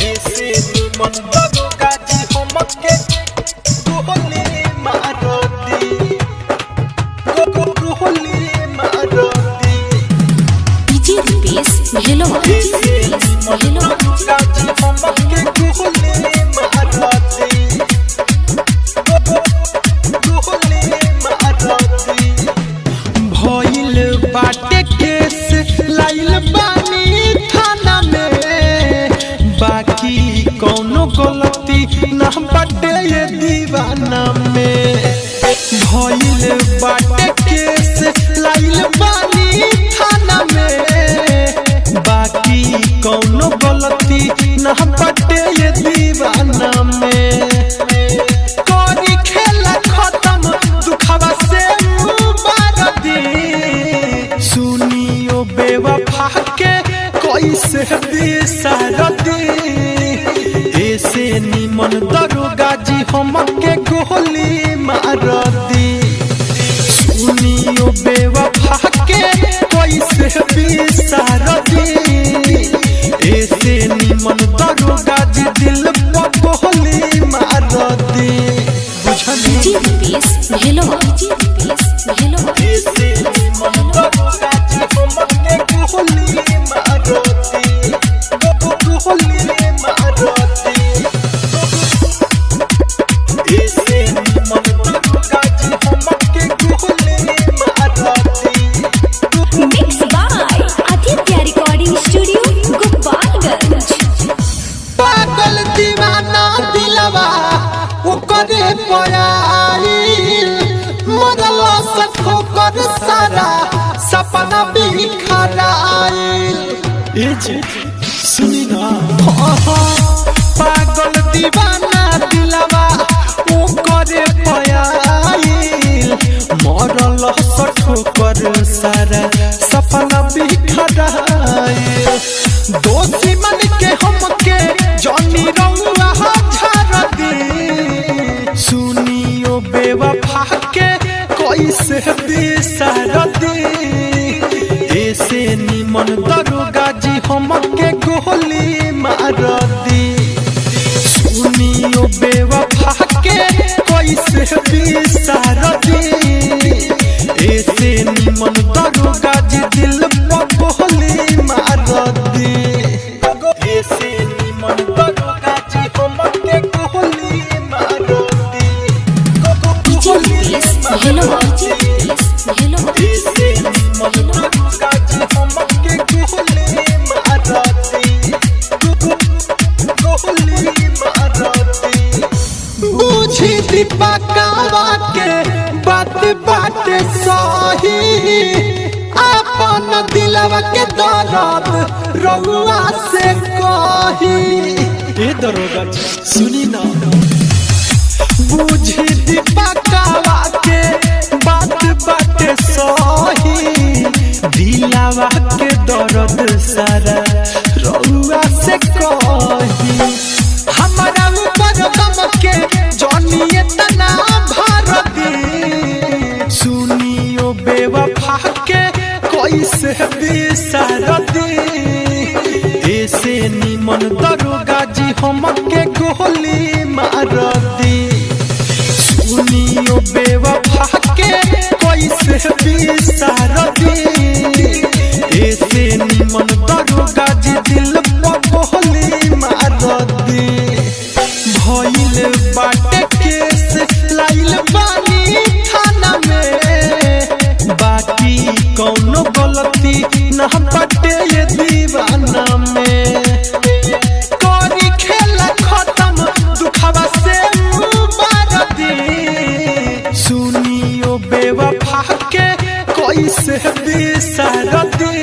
ऐसे मन दरोगा जी हमके गोली मारती गोली मारती डीजे रुपेश हेलो ऐसे मन दरोगा जी हमके गोली मारती गोली मारती भइल बाटे केस लाइल बानी थाना में बाकी कौनो गलती ना बाटे ये दीवाना में भइल बाटे केस लाइल बानी थाना में बाकी कौनो गलती ना बाटे ये दीवाना में कोरी खेला खत्म दुखवा से मुबारदी सुनियो बेवफा के कैसे बिसरदी ऐसे निमन दरोगा जी हमके गोली मारदी सुनियो बेवफा के कैसे बिसरदी ऐसे निमन दरोगा जी दिल पर गोली मारदी बुझली डीजे रुपेश हेलो ऐसे निमन दरोगा जी हमके गोली मारदी गोली मारदी ऐसे निमन दरोगा जी हमके गोली मारदी mix by Aditya recording studio Gopalganj. पागल दीवाना दिलवा ओकरे पयाइल मरला सखो कर सारा सपना बिखराइल ए जे सुनी ना पागल दीवाना दिलवा ओकरे पयाइल मरला सखो कर सारा सपना बिखराइल दोषी मन के हमके जानी रउआ झाड़ दी सुनियो बेवफा के कैसे बिसरदी ऐसे निमन दरोगा जी हमके गोली मारदी सुनियो बेवफा के कैसे बिसरदी ऐसे निमन दरोगा जी दिल पर गोली मारदी ऐसे निमन दरोगा जी हमके गोली मारदी डीजे रुपेश हेलो ऐसे निमन दरोगा जी हमके गोली मारदी गोली मारदी बुझी दीपकावा के बात बात सही अपन दिलवा के दर्द रउआ से कही ए दरोगा जी सुनी ना बुझी दीपकावा के बात बात सही दिलवा के दर्द सारा रउआ से कही हमारा ऊपर गम के जानिए तना भारती सुनियो बेवफा के कैसे बिसरदी ऐसे निमन दरोगा जी हमके गोली मारदी सुनियो बेवफा के कैसे बिसरदी ऐसे निमन दरोगा जी दिल पर गोली मारदी भइल बाटे केस लाइल बानी थाना में बाकी कौनो गलती ना बाटे ये दीवाना में कोरी खेला खत्म दुखवा से मुबारदी सुनियो बेवफा के कैसे बिसरदी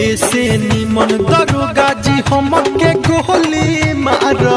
ऐसे निमन दरोगा जी हमके गोली मारदी